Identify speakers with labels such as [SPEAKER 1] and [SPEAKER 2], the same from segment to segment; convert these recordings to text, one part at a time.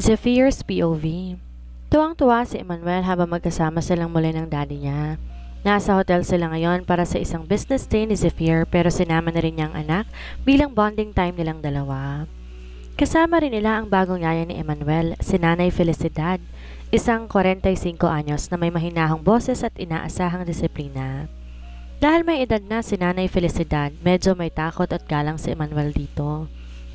[SPEAKER 1] Zephyr's POV. Tuwang-tuwa si Emmanuel habang magkasama silang muli ng daddy niya. Nasa hotel sila ngayon para sa isang business day ni Zephyr pero sinama na rin niyang anak bilang bonding time nilang dalawa. Kasama rin nila ang bagong yaya ni Emmanuel, si Nanay Felicidad, isang 45 anyos na may mahinahong boses at inaasahang disiplina. Dahil may edad na si Nanay Felicidad, medyo may takot at galang si Emmanuel dito.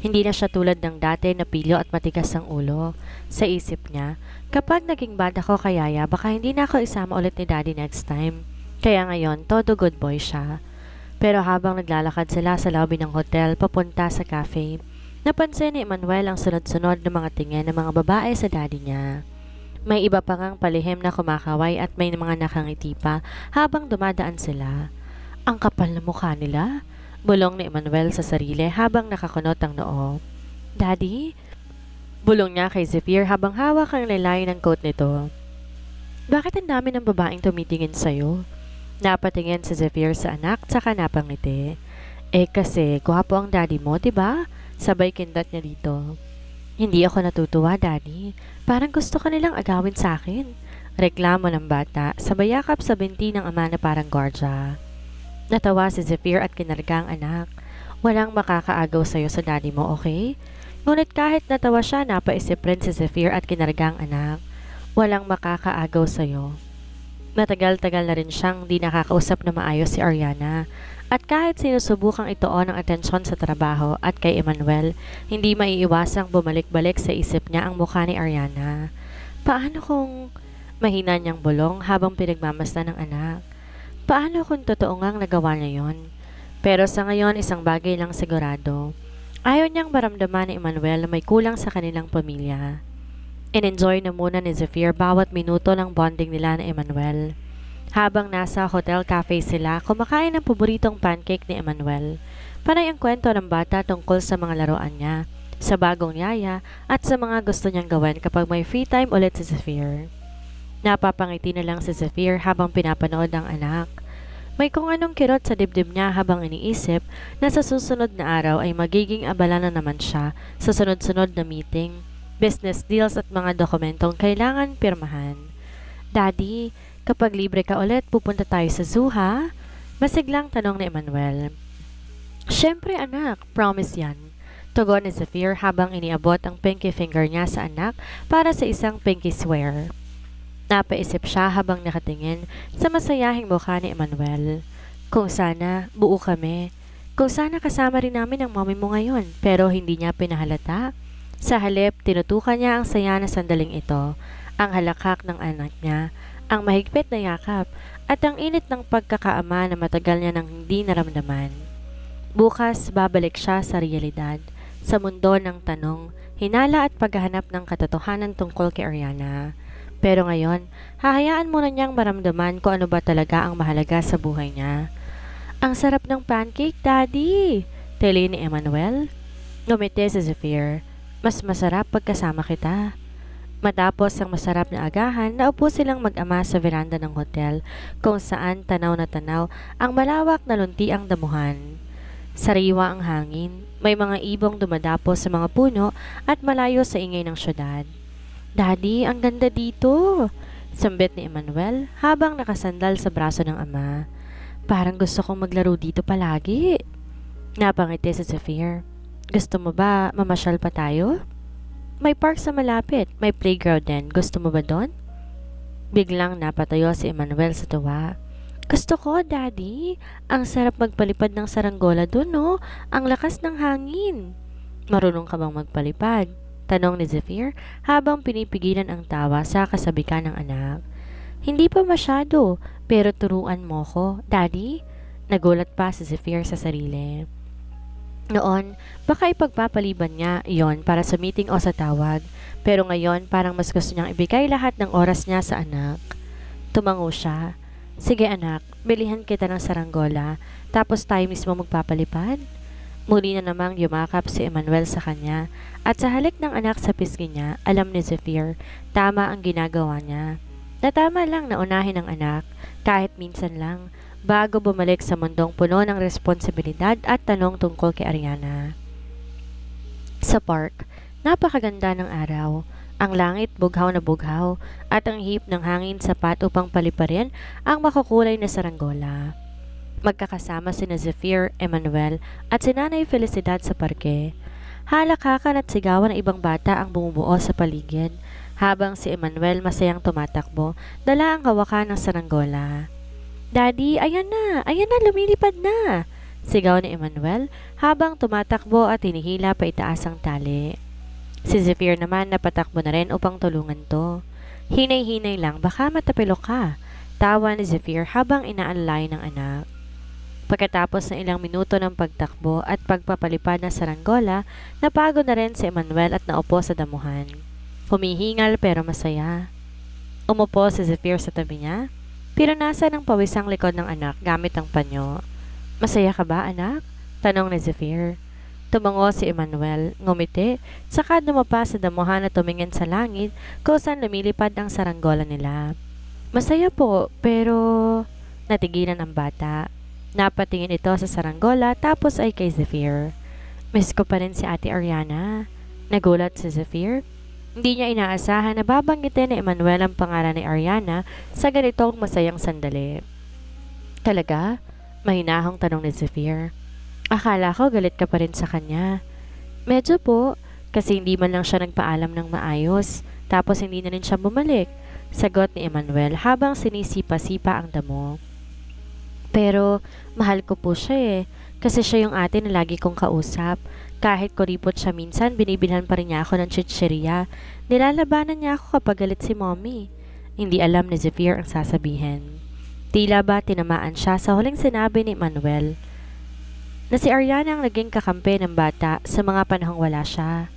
[SPEAKER 1] Hindi na siya tulad ng dati na pilyo at matigas ang ulo. Sa isip niya, kapag naging bad ako kay Yaya, baka hindi na ako isama ulit ni Daddy next time. Kaya ngayon, todo good boy siya. Pero habang naglalakad sila sa lobby ng hotel papunta sa cafe, napansin ni Emmanuel ang sunod-sunod na mga tingin ng mga babae sa daddy niya. May iba pa ngang palihim na kumakaway at may mga nakangiti pa habang dumadaan sila. Ang kapal na mukha nila. Bulong ni Emmanuel sa sarili habang nakakunot ang noo. Daddy? Bulong niya kay Zephyr habang hawak ang laylayan ng coat nito. Bakit ang dami ng babaeng tumitingin sa'yo? Napatingin si Zephyr sa anak tsaka napangiti. Kasi gwapo ang daddy mo, diba? Sabay kindat niya dito. Hindi ako natutuwa, daddy. Parang gusto ka nilang agawin sa akin. Reklamo ng bata, sabay yakap sa binti ng ama na parang gwardiya. Natawa si Zephyr at kinarga ang anak. Walang makakaagaw sa'yo sa daddy mo, okay? Ngunit kahit natawa siya, napaisip rin si Zephyr at kinarga ang anak. Walang makakaagaw sa'yo. Matagal-tagal na rin siyang di nakakausap na maayos si Ariana. At kahit sinusubukang ituon ang atensyon sa trabaho at kay Emmanuel, hindi maiiwasang bumalik-balik sa isip niya ang mukha ni Ariana. Paano kung mahina niyang bulong habang pinagmamasdan ng anak? Paano kung totoo ngang nagawa niya yon? Pero sa ngayon, isang bagay lang sigurado. Ayaw niyang maramdaman ni Emmanuel na may kulang sa kanilang pamilya. In-enjoy na muna ni Zephyr bawat minuto ng bonding nila ni Emmanuel. Habang nasa hotel cafe sila, kumakain ng paboritong pancake ni Emmanuel. Panay ang kwento ng bata tungkol sa mga laruan niya, sa bagong yaya, at sa mga gusto niyang gawin kapag may free time ulit si Zephyr. Napapangiti na lang si Zephyr habang pinapanood ang anak. May kung anong kirot sa dibdib niya habang iniisip na sa susunod na araw ay magiging abala na naman siya sa sunod-sunod na meeting, business deals at mga dokumentong kailangan pirmahan. Daddy, kapag libre ka ulit, pupunta tayo sa zoo ha? Masiglang tanong ni Emmanuel. Siyempre anak, promise yan. Tugon ni Zephyr habang iniabot ang pinky finger niya sa anak para sa isang pinky swear. Napaisip siya habang nakatingin sa masayahing mukha ni Emmanuel. Kung sana, buo kami. Kung sana kasama rin namin ang mommy mo ngayon, pero hindi niya pinahalata. Sa halip, tinutukan niya ang saya na sandaling ito, ang halakhak ng anak niya, ang mahigpit na yakap, at ang init ng pagkakaama na matagal niya nang hindi naramdaman. Bukas, babalik siya sa realidad, sa mundo ng tanong, hinala at paghahanap ng katotohanan tungkol kay Ariana. Pero ngayon, hahayaan muna niyang maramdaman kung ano ba talaga ang mahalaga sa buhay niya. Ang sarap ng pancake, Daddy! Tili ni Emmanuel. Ngumiti si Zephyr. Mas masarap pagkasama kita. Matapos ang masarap na agahan, naupo silang mag-ama sa veranda ng hotel kung saan tanaw na tanaw ang malawak na luntiang damuhan. Sariwa ang hangin, may mga ibong dumadapo sa mga puno at malayo sa ingay ng syudad. Daddy, ang ganda dito! Sambit ni Emmanuel habang nakasandal sa braso ng ama. Parang gusto kong maglaro dito palagi. Napangiti si Zephyr. Gusto mo ba mamasyal pa tayo? May park sa malapit, may playground din. Gusto mo ba doon? Biglang napatayo si Emmanuel sa tuwa. Gusto ko, Daddy. Ang sarap magpalipad ng saranggola doon, no? Ang lakas ng hangin. Marunong ka bang magpalipad? Tanong ni Zephyr habang pinipigilan ang tawa sa kasabikan ng anak. Hindi pa masyado, pero turuan mo ko, Daddy. Nagulat pa si Zephyr sa sarili. Noon, baka ipagpapaliban niya iyon para sa meeting o sa tawag, pero ngayon parang mas gusto niyang ibigay lahat ng oras niya sa anak. Tumango siya. Sige anak, bilihan kita ng saranggola, tapos tayo mismo magpapalipad. Muli na namang yumakap si Emmanuel sa kanya at sa halik ng anak sa pisngi niya, alam ni Zephyr, tama ang ginagawa niya. Natama lang na unahin ang anak, kahit minsan lang, bago bumalik sa mundong puno ng responsibilidad at tanong tungkol kay Ariana. Sa park, napakaganda ng araw. Ang langit bughaw na bughaw at ang hip ng hangin sapat upang paliparin ang makukulay na saranggola. Magkakasama sina Zephyr, Emmanuel at si Nanay Felicidad sa parke. Halakakan at sigawan ng ibang bata ang bumubuo sa paligid, habang si Emmanuel masayang tumatakbo, dala ang hawakan ng saranggola. Daddy, ayan na, lumilipad na! Sigaw ni Emmanuel habang tumatakbo at hinihila pa itaas ang tali. Si Zephyr naman napatakbo na rin upang tulungan to. Hinay-hinay lang, baka matapilok ka. Tawa ni Zephyr habang inaalay ng anak. Pagkatapos ng ilang minuto ng pagtakbo at pagpapalipad ng saranggola, napagod na rin si Emmanuel at naupo sa damuhan. Humihingal pero masaya. Umupo si Zephyr sa tabi niya. Pinunasan ng pawisang likod ng anak gamit ang panyo. Masaya ka ba, anak? Tanong ni Zephyr. Tumango si Emmanuel, ngumiti, saka dumapa sa damuhan at tumingin sa langit kung saan lumilipad ang saranggola nila. Masaya po, pero natigilan ang bata. Napatingin ito sa saranggola tapos ay kay Zephyr. Miss ko pa rin si Ate Ariana. Nagulat si Zephyr. Hindi niya inaasahan na babanggitin ni Emmanuel ang pangalan ni Ariana sa ganitong masayang sandali. Talaga? Mahinahong tanong ni Zephyr. Akala ko galit ka pa rin sa kanya. Medyo po, kasi hindi man lang siya nagpaalam ng maayos, tapos hindi na rin siya bumalik. Sagot ni Emmanuel habang sinisipa-sipa ang damo. Pero mahal ko po siya kasi siya yung ate na lagi kong kausap. Kahit kuripot siya minsan, binibilhan pa rin niya ako ng chichirya. Nilalabanan niya ako kapag galit si mommy. Hindi alam ni Zephyr ang sasabihin. Tila ba tinamaan siya sa huling sinabi ni Manuel na si Ariana ang naging kakampi ng bata sa mga panahong wala siya.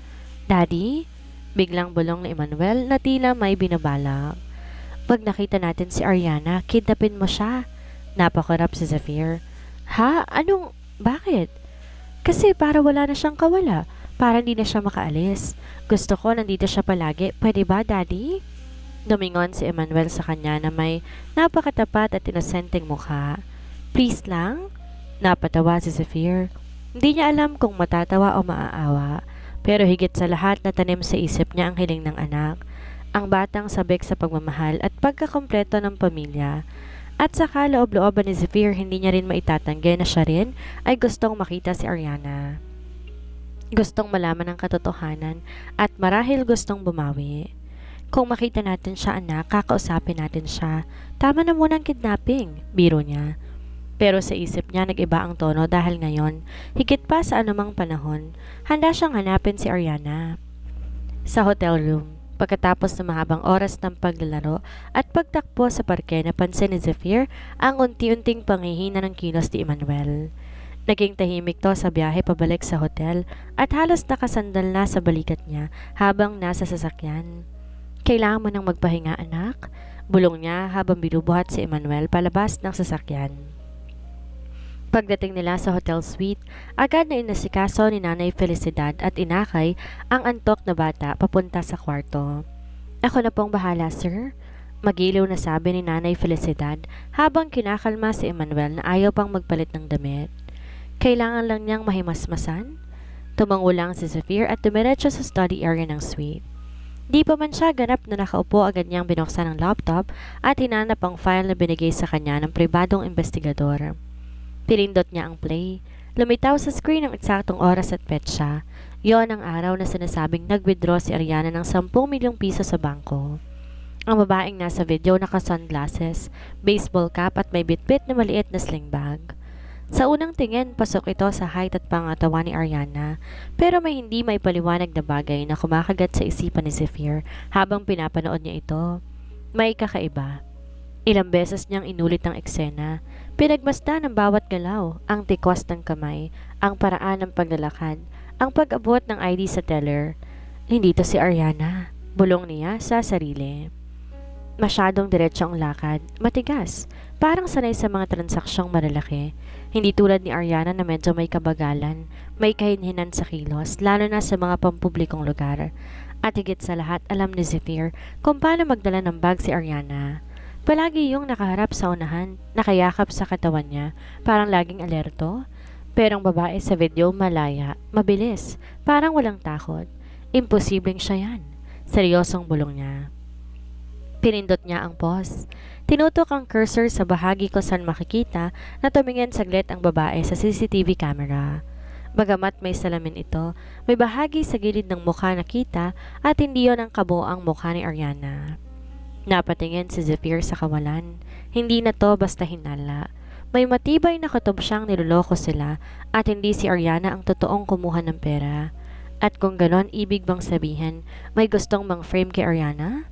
[SPEAKER 1] Daddy? Biglang bulong ni Emmanuel na tila may binabalak. Pag nakita natin si Ariana, kidnapin mo siya. Napakarap si Zephyr. Ha? Bakit? Kasi para wala na siyang kawala. Para hindi na siya makaalis. Gusto ko nandito siya palagi. Pwede ba, Daddy? Dumingon si Emmanuel sa kanya na may napakatapat at inosenteng mukha. Please lang? Napatawa si Zephyr. Hindi niya alam kung matatawa o maaawa. Pero higit sa lahat na tanim sa isip niya ang hiling ng anak. Ang batang sabik sa pagmamahal at pagkakompleto ng pamilya. At saka loob-looban ni Zephyr, hindi niya rin maitatanggi na siya rin ay gustong makita si Ariana. Gustong malaman ang katotohanan at marahil gustong bumawi. Kung makita natin siya, anak, kakausapin natin siya. Tama na muna ang kidnapping, biro niya. Pero sa isip niya nag-iba ang tono dahil ngayon, higit pa sa anumang panahon, handa siyang hanapin si Ariana. Sa hotel room. Pagkatapos ng mahabang oras ng paglalaro at pagtakbo sa parke, napansin ni Zephyr ang unti-unting panghihina ng kilos ni Emmanuel. Naging tahimik to sa biyahe pabalik sa hotel at halos nakasandal na sa balikat niya habang nasa sasakyan. Kailangan mo nang magpahinga, anak? Bulong niya habang binubuhat si Emmanuel palabas ng sasakyan. Pagdating nila sa hotel suite, agad na inasikaso ni Nanay Felicidad at inakay ang antok na bata papunta sa kwarto. Ako na pong bahala, sir. Magiliw na sabi ni Nanay Felicidad habang kinakalma si Emmanuel na ayaw pang magpalit ng damit. Kailangan lang niyang mahimasmasan. Tumango lang si Zephyr at dumiretso sa study area ng suite. Di pa man siya ganap na nakaupo, agad niyang binuksan ang laptop at hinanap ang file na binigay sa kanya ng pribadong investigador. Pinindot niya ang play. Lumitaw sa screen ang eksaktong oras at petsa. Yon ang araw na sinasabing nag-withdraw si Ariana ng 10 milyong piso sa bangko. Ang babaeng nasa video naka-sunglasses, baseball cap at may bitbit na maliit na sling bag. Sa unang tingin, pasok ito sa height at pangatawan ni Ariana, pero may hindi may paliwanag na bagay na kumakagat sa isipan ni Zephyr habang pinapanood niya ito. May kakaiba. Ilang beses niyang inulit ang eksena. Pinagmasdan ng bawat galaw, ang tikwas ng kamay, ang paraan ng paglalakad, ang pag-abot ng ID sa teller. Hindi to si Ariana, bulong niya sa sarili. Masyadong diretso ang lakad, matigas, parang sanay sa mga transaksyong malalaki. Hindi tulad ni Ariana na medyo may kabagalan, may kahinhinan sa kilos, lalo na sa mga pampublikong lugar. At higit sa lahat, alam ni Zephyr kung paano magdala ng bag si Ariana. Palagi yung nakaharap sa unahan, nakayakap sa katawan niya, parang laging alerto. Pero ang babae sa video malaya, mabilis, parang walang takot. Imposibleng siya yan. Seryosong bulong niya. Pinindot niya ang pause. Tinutok ang cursor sa bahagi kung saan makikita na tumingin saglit ang babae sa CCTV camera. Bagamat may salamin ito, may bahagi sa gilid ng mukha nakita at hindi yon ang kabuoang mukha ni Ariana. Napatingin si Zephyr sa kawalan. Hindi na to basta hinala. May matibay na kutob siyang niloloko sila at hindi si Ariana ang totoong kumuha ng pera. At kung ganon, ibig bang sabihin, may gustong mang-frame kay Ariana?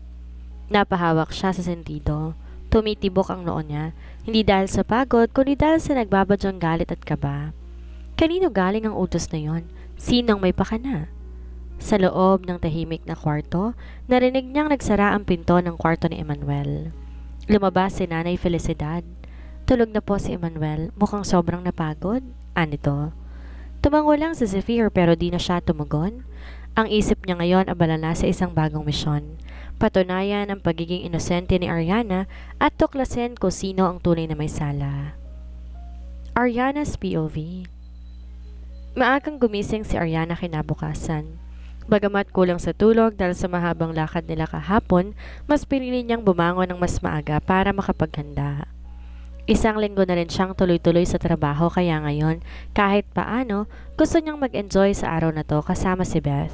[SPEAKER 1] Napahawak siya sa sentido. Tumitibok ang noo niya, hindi dahil sa pagod, kundi dahil sa nagbabadyang galit at kaba. Kanino galing ang utos na yon? Sinong may pakana? Sa loob ng tahimik na kwarto, narinig niyang nagsara ang pinto ng kwarto ni Emmanuel. Lumabas si Nanay Felicidad. Tulog na po si Emmanuel, mukhang sobrang napagod. Anito? Tumango lang si Zephyr pero di na siya tumugon. Ang isip niya ngayon abala na sa isang bagong misyon. Patunayan ang pagiging inosente ni Ariana at tuklasin kung sino ang tunay na may sala. Ariana's POV. Maagang gumising si Ariana kinabukasan. Bagamat kulang sa tulog dahil sa mahabang lakad nila kahapon, mas pinili niyang bumangon ng mas maaga para makapaghanda. Isang linggo na rin siyang tuloy-tuloy sa trabaho kaya ngayon, kahit paano, gusto niyang mag-enjoy sa araw na to kasama si Beth.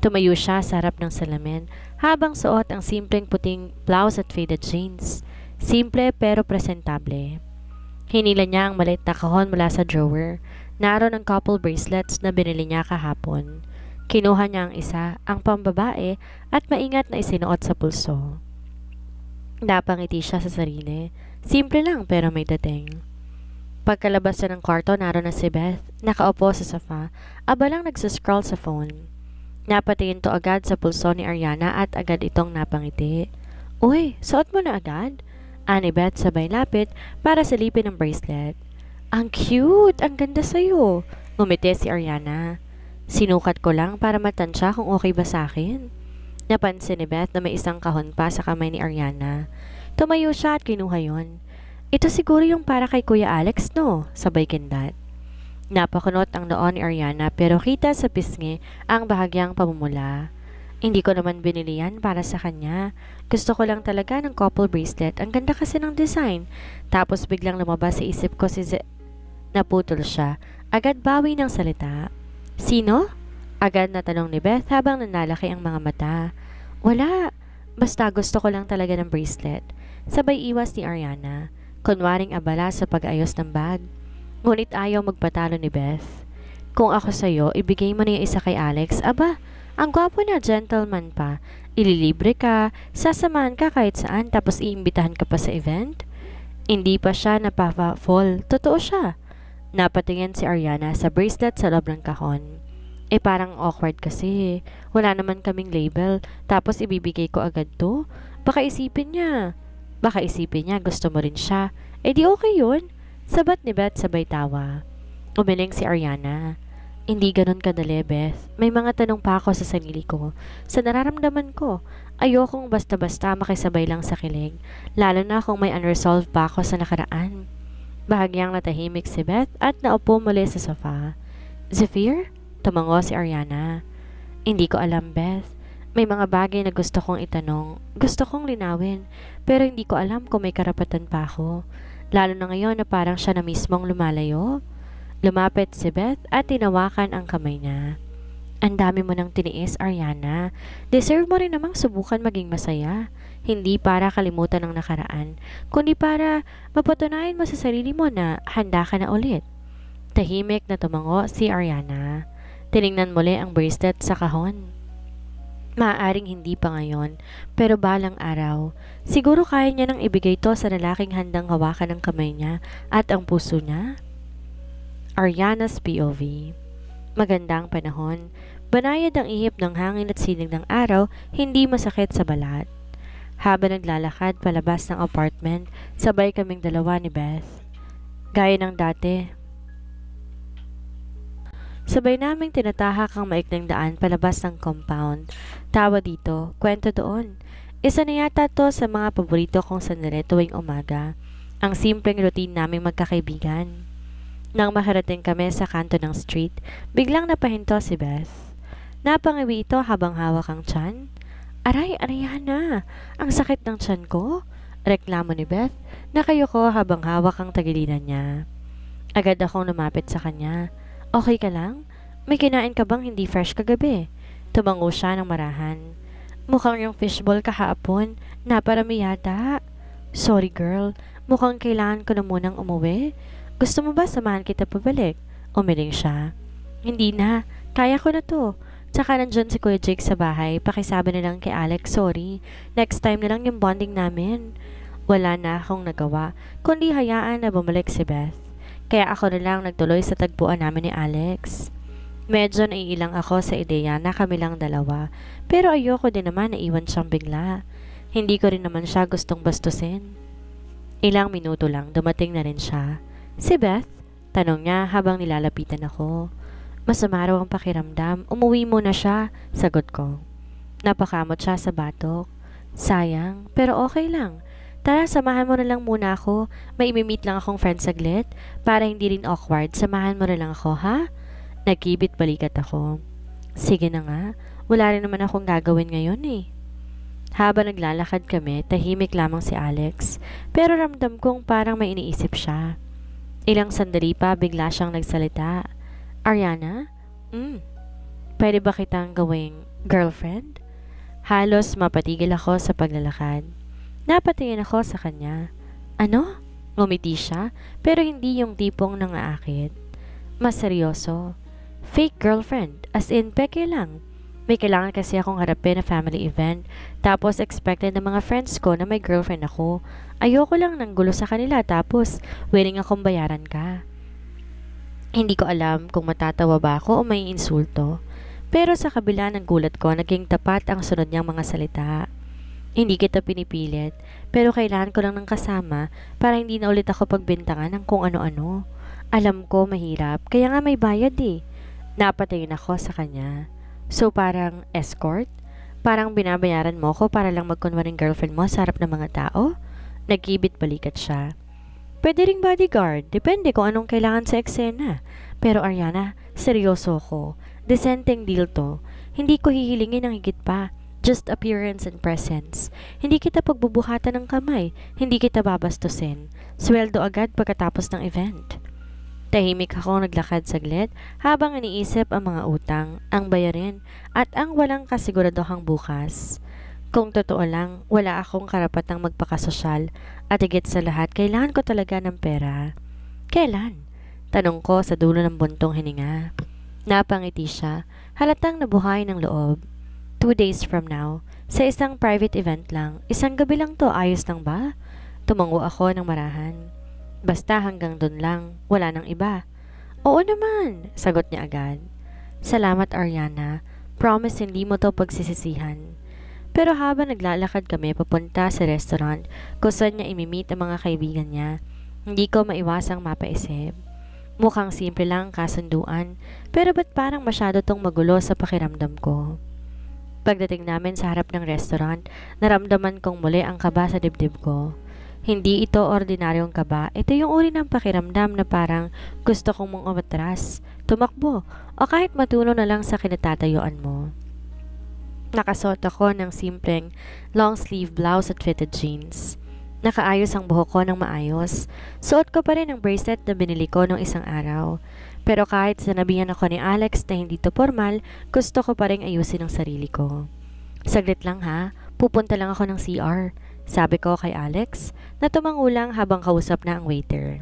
[SPEAKER 1] Tumayo siya sa harap ng salamin habang suot ang simpleng puting blouse at faded jeans. Simple pero presentable. Hinila niya ang maliit na kahon mula sa drawer. Naroon ang couple bracelets na binili niya kahapon. Kinuha niya ang isa, ang pambabae, at maingat na isinuot sa pulso. Napangiti siya sa sarili. Simple lang pero may dating. Pagkalabas niya ng kwarto, naroon na si Beth, nakaupo sa sofa, abalang nagsascroll sa phone. Napatingin to agad sa pulso ni Ariana at agad itong napangiti. Uy, suot mo na agad? Ani Beth sabay lapit para silipin ang bracelet. Ang cute! Ang ganda sa'yo! Ngumiti si Ariana. Sinukat ko lang para matansya kung okay ba sa akin. Napansin ni Beth na may isang kahon pa sa kamay ni Ariana. Tumayo siya at kinuha yon. Ito siguro yung para kay Kuya Alex, no? Sabay kindat. Napakunot ang noo ni Ariana pero kita sa pisngi ang bahagyang pamumula. Hindi ko naman binili yan para sa kanya. Gusto ko lang talaga ng couple bracelet. Ang ganda kasi ng design. Tapos biglang lumabas sa isip ko Naputol siya. Agad bawi ng salita. Sino? Agad na tanong ni Beth habang nanlalaki ang mga mata. Wala. Basta gusto ko lang talaga ng bracelet. Sabay iwas ni Ariana. Kunwaring abala sa pag-ayos ng bag. Ngunit ayaw magpatalo ni Beth. Kung ako sa'yo, ibigay mo na yung isa kay Alex. Aba, ang gwapo na, gentleman pa. Ililibre ka, sasamahan ka kahit saan tapos iimbitahan ka pa sa event? Hindi pa siya napapa-fall. Totoo siya. Napatingin si Ariana sa bracelet sa loob ng kahon. Parang awkward kasi. Wala naman kaming label. Tapos ibibigay ko agad to. Baka isipin niya gusto mo rin siya. Di okay yun. Sabat ni Beth sabay tawa. Umiling si Ariana. Hindi ganon kadali, Beth. May mga tanong pa ako sa sarili ko. Sa nararamdaman ko, ayokong basta-basta makisabay lang sa kilig. Lalo na kung may unresolved pa ako sa nakaraan. Bahagyang natahimik si Beth at naupo muli sa sofa. Zephyr? Tumango si Ariana. Hindi ko alam, Beth. May mga bagay na gusto kong itanong. Gusto kong linawin. Pero hindi ko alam kung may karapatan pa ako. Lalo na ngayon na parang siya na mismong lumalayo. Lumapit si Beth at tinawakan ang kamay niya. Ang dami mo nang tiniis, Ariana. Deserve mo rin namang subukan maging masaya. Hindi para kalimutan ang nakaraan, kundi para mapatunayan mo sa sarili mo na handa ka na ulit. Tahimik na tumango si Ariana. Tiningnan muli ang bracelet sa kahon. Maaaring hindi pa ngayon, pero balang araw, siguro kaya niya nang ibigay to sa lalaking handang hawakan ng kamay niya at ang puso niya. Ariana's POV. Magandang panahon, banayad ang ihip ng hangin at sinig ng araw, hindi masakit sa balat. Habang naglalakad palabas ng apartment, sabay kaming dalawa ni Beth. Gaya ng dati, sabay naming tinatahak ang maikling daan palabas ng compound. Tawa dito, kwento doon. Isa na yata to sa mga paborito kong sandali tuwing umaga. Ang simpleng routine naming magkakaibigan. Nang makarating kami sa kanto ng street, biglang napahinto si Beth. Napangiwi ito habang hawak ang tiyan. Aray, Ariana! Ang sakit ng tiyan ko! Reklamo ni Beth. Nakayuko habang hawak ang tagiliran niya. Agad akong lumapit sa kanya. Okay ka lang? May kinain ka bang hindi fresh kagabi? Tumango siya ng marahan. Mukhang yung fishball kahapon. Naparami yata. Sorry girl, mukhang kailangan ko na munang umuwi. Gusto mo ba samahan kita pabalik? Umiling siya. Hindi na, kaya ko na to. Tsaka nandyan si Kuya Jake sa bahay, pakisabi na lang kay Alex, sorry. Next time na lang yung bonding namin. Wala na akong nagawa, kundi hayaan na bumalik si Beth. Kaya ako na lang nagtuloy sa tagpuan namin ni Alex. Medyo naiilang ako sa ideya na kami lang dalawa, pero ayoko din naman na iwan siyang bigla. Hindi ko rin naman siya gustong bastusin. Ilang minuto lang, dumating na rin siya. Si Beth? Tanong niya habang nilalapitan ako. Masama raw ang pakiramdam, umuwi muna siya, sagot ko. Napakamot siya sa batok. Sayang, pero okay lang. Tara, samahan mo na lang muna ako. May imimit lang akong friend saglit. Para hindi rin awkward, samahan mo na lang ako, ha? Nagkibit balikat ako. Sige na nga, wala rin naman akong gagawin ngayon eh. Habang naglalakad kami, tahimik lamang si Alex. Pero ramdam kong parang may iniisip siya. Ilang sandali pa, bigla siyang nagsalita. Ariana? Pwede ba kitang gawing girlfriend? Halos mapatigil ako sa paglalakad. Napatingin ako sa kanya. Ano? Ngumiti siya, pero hindi yung tipong nangaakit. Mas seryoso. Fake girlfriend, as in peke lang. May kailangan kasi akong harapin na family event, tapos expected ng mga friends ko na may girlfriend ako. Ayoko lang ng gulo sa kanila, tapos willing akong bayaran ka. Hindi ko alam kung matatawa ba ako o may insulto. Pero sa kabila ng gulat ko, naging tapat ang sunod niyang mga salita. Hindi kita pinipilit, pero kailangan ko lang ng kasama para hindi na ulit ako pagbintangan ng kung ano-ano. Alam ko mahirap, kaya nga may bayad eh. Napatingin ako sa kanya. So parang escort? Parang binabayaran mo ko para lang magkunwaring girlfriend mo sa harap ng mga tao? Nagkibit balikat siya. Pwede ring bodyguard, depende kung anong kailangan sa eksena. Pero Ariana, seryoso ko. Decenteng deal to. Hindi ko hihilingin ng higit pa. Just appearance and presence. Hindi kita pagbubuhatan ng kamay. Hindi kita babastusin. Sweldo agad pagkatapos ng event. Tahimik akong naglakad saglit habang iniisip ang mga utang, ang bayarin, at ang walang kasiguraduhang bukas. Kung totoo lang, wala akong karapatang magpakasosyal at higit sa lahat, kailangan ko talaga ng pera. Kailan? Tanong ko sa dulo ng buntong hininga. Napangiti siya, halatang nabuhay ng loob. 2 days from now, sa isang private event lang, isang gabi lang to, ayos lang ba? Tumango ako ng marahan. Basta hanggang dun lang, wala nang iba. Oo naman, sagot niya agad. Salamat Ariana, promise hindi mo to pagsisisihan. Pero habang naglalakad kami papunta sa restaurant kung saan niya imimit ang mga kaibigan niya, hindi ko maiwasang mapaisip. Mukhang simple lang kasunduan, pero ba't parang masyado tong magulo sa pakiramdam ko? Pagdating namin sa harap ng restaurant, naramdaman kong muli ang kaba sa dibdib ko. Hindi ito ordinaryong kaba, ito yung uri ng pakiramdam na parang gusto kong mong umatras, tumakbo, o kahit matuno na lang sa kinatatayuan mo. Nakasuot ako ng simpleng long sleeve blouse at fitted jeans. Nakaayos ang buhok ko ng maayos. Suot ko pa rin ang bracelet na binili ko nung isang araw. Pero kahit sinabihan ako ni Alex na hindi to formal, gusto ko pa rin ayusin ang sarili ko. Saglit lang ha, pupunta lang ako ng CR. Sabi ko kay Alex na tumangulang habang kausap na ang waiter.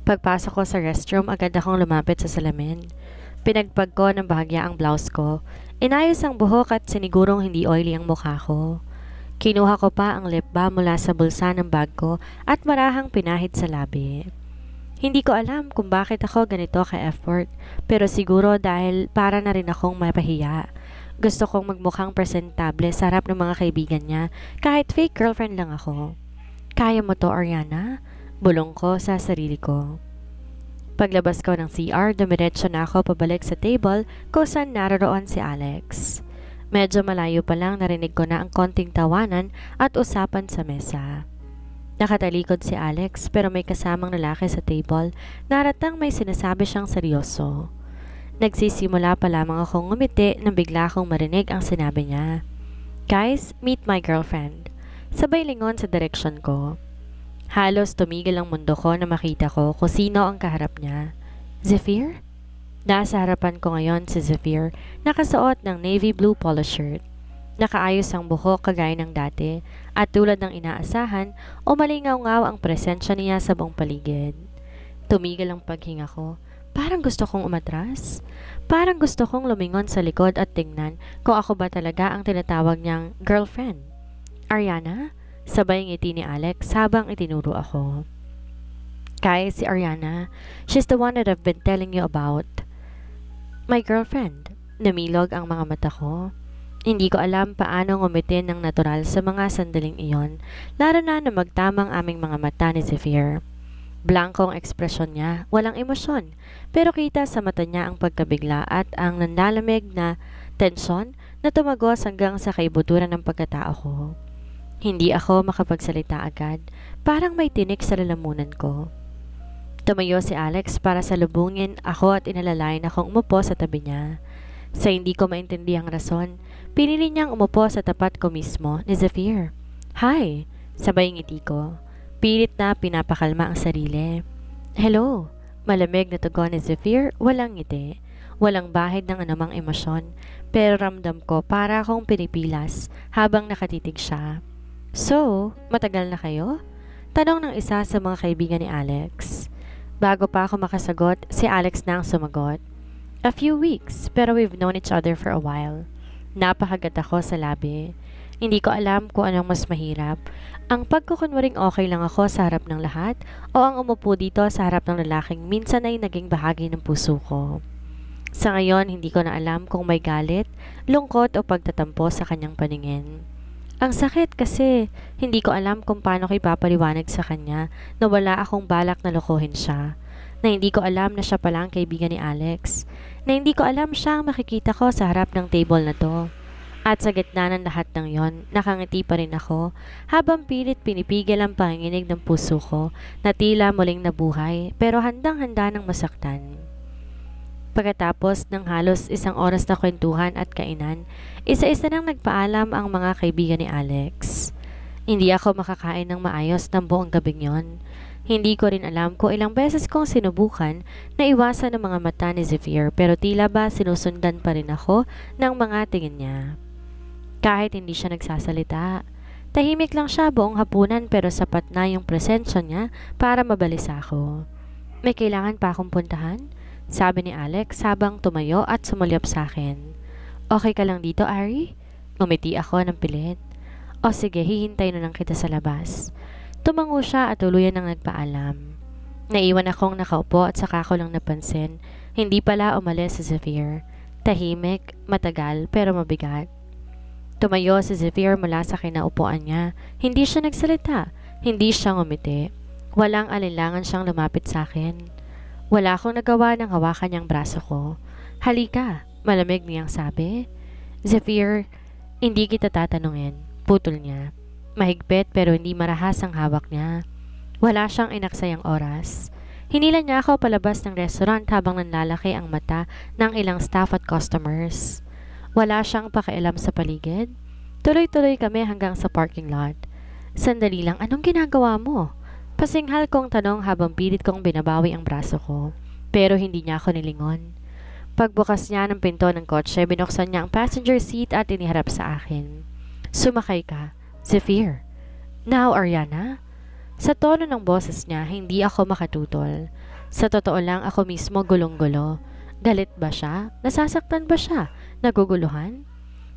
[SPEAKER 1] Pagpasok ko sa restroom, agad akong lumapit sa salamin. Pinagpag ko ng bahagya ang blouse ko. Inayos ang buhok at sinigurong hindi oily ang mukha ko. Kinuha ko pa ang lip balm mula sa bulsa ng bag ko at marahang pinahid sa labi. Hindi ko alam kung bakit ako ganito ka-effort, pero siguro dahil para na rin akong mapahiya. Gusto kong magmukhang presentable sa harap ng mga kaibigan niya kahit fake girlfriend lang ako. Kaya mo to, Ariana? Bulong ko sa sarili ko. Paglabas ko ng CR, dumiretso na ako pabalik sa table kung saan naroon si Alex. Medyo malayo pa lang narinig ko na ang konting tawanan at usapan sa mesa. Nakatalikod si Alex pero may kasamang lalaki sa table, naratang may sinasabi siyang seryoso. Nagsisimula pa lamang akong ngumiti nang bigla akong marinig ang sinabi niya. Guys, meet my girlfriend. Sabay lingon sa direksyon ko. Halos tumigil ang mundo ko na makita ko kung sino ang kaharap niya. Zephyr? Nasa harapan ko ngayon si Zephyr, nakasuot ng navy blue polo shirt. Nakaayos ang buhok kagaya ng dati at tulad ng inaasahan, umalingaw-ngaw ang presensya niya sa buong paligid. Tumigil ang paghinga ko. Parang gusto kong umatras. Parang gusto kong lumingon sa likod at tingnan kung ako ba talaga ang tinatawag niyang girlfriend. Ariana? Sabay ngiti ni Alex habang itinuro ako. Kaya si Ariana, she's the one that I've been telling you about. My girlfriend. Namilog ang mga mata ko. Hindi ko alam paano ngumitin ng natural sa mga sandaling iyon, lalo na magtamang aming mga mata ni Zephyr. Blankong ekspresyon niya, walang emosyon, pero kita sa mata niya ang pagkabigla at ang nanlalamig na tensyon na tumagos hanggang sa kaibuturan ng pagkatao ko. Hindi ako makapagsalita agad, parang may tinik sa lalamunan ko. Tumayo si Alex para salubungin ako at inalalayan akong umupo sa tabi niya. Sa hindi ko maintindihang rason, pinili niyang umupo sa tapat ko mismo ni Zephyr. Hi! Sabay ngiti ko. Pilit na pinapakalma ang sarili. Hello! Malamig na tugon ni Zephyr, walang ngiti. Walang bahid ng anumang emosyon, pero ramdam ko para akong pinipilas habang nakatitig siya. So, matagal na kayo? Tanong ng isa sa mga kaibigan ni Alex. Bago pa ako makasagot, si Alex na ang sumagot. A few weeks, pero we've known each other for a while. Napakagat ako sa labi. Hindi ko alam kung anong mas mahirap. Ang pagkukunwaring okay lang ako sa harap ng lahat o ang umupo dito sa harap ng lalaking minsan ay naging bahagi ng puso ko. Sa ngayon, hindi ko na alam kung may galit, lungkot o pagtatampo sa kanyang paningin. Ang sakit kasi hindi ko alam kung paano ko ipapaliwanag sa kanya na wala akong balak na lokohin siya. Na hindi ko alam na siya pala ang kaibigan ni Alex. Na hindi ko alam siya ang makikita ko sa harap ng table na to. At sa gitna ng lahat ng yon, nakangiti pa rin ako habang pilit pinipigil ang panginginig ng puso ko na tila muling nabuhay pero handang-handa ng masaktan. Pagkatapos ng halos isang oras na kwentuhan at kainan, isa-isa nang nagpaalam ang mga kaibigan ni Alex. Hindi ako makakain ng maayos ng buong gabing yon. Hindi ko rin alam kung ilang beses kong sinubukan na iwasan ang mga mata ni Zephyr pero tila ba sinusundan pa rin ako ng mga tingin niya. Kahit hindi siya nagsasalita, tahimik lang siya buong hapunan pero sapat na yung presensya niya para mabalisa ako. May kailangan pa akong puntahan? Sabi ni Alex habang tumayo at sumulyap sa akin. Okay ka lang dito, Ari? Ngumiti ako ng pilit. O sige, hihintay na lang kita sa labas. Tumango siya at tuluyan ng nagpaalam. Naiwan akong nakaupo at saka ko lang napansin, hindi pala umalis si Zephyr. Tahimik, matagal, pero mabigat. Tumayo si Zephyr mula sa kinaupuan niya. Hindi siya nagsalita, hindi siya ngumiti. Walang alinlangan siyang lumapit sa akin. Wala akong nagawa ng hawakan niyang braso ko. Halika, malamig niyang sabi. Zephyr, hindi kita tatanungin. Putol niya. Mahigpit pero hindi marahas ang hawak niya. Wala siyang inaksayang oras. Hinila niya ako palabas ng restaurant habang nanlalaki ang mata ng ilang staff at customers. Wala siyang pakialam sa paligid. Tuloy-tuloy kami hanggang sa parking lot. Sandali lang, anong ginagawa mo? Pasinghal kong tanong habang pilit kong binabawi ang braso ko. Pero hindi niya ako nilingon. Pagbukas niya ng pinto ng kotse, binuksan niya ang passenger seat at iniharap sa akin. Sumakay ka, Zephyr. Now, Ariana? Sa tono ng boses niya, hindi ako makatutol. Sa totoo lang, ako mismo gulong-gulo. Galit ba siya? Nasasaktan ba siya? Naguguluhan?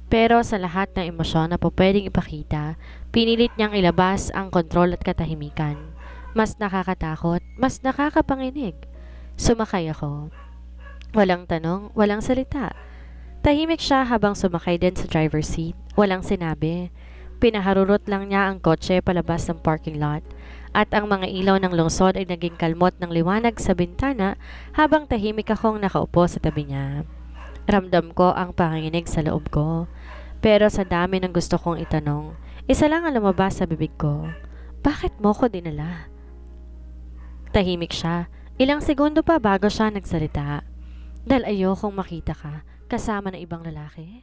[SPEAKER 1] Pero sa lahat ng emosyon na po pwedeng ipakita, pinilit niyang ilabas ang kontrol at katahimikan. Mas nakakatakot, mas nakakapanginig. Sumakay ako. Walang tanong, walang salita. Tahimik siya habang sumakay din sa driver's seat. Walang sinabi. Pinaharurot lang niya ang kotse palabas ng parking lot. At ang mga ilaw ng lungsod ay naging kalmot ng liwanag sa bintana habang tahimik akong nakaupo sa tabi niya. Ramdam ko ang panginginig sa loob ko. Pero sa dami ng gusto kong itanong, isa lang ang lumabas sa bibig ko. Bakit mo ko dinala? Tahimik siya. Ilang segundo pa bago siya nagsalita. Dahil ayokong makita ka kasama ng ibang lalaki.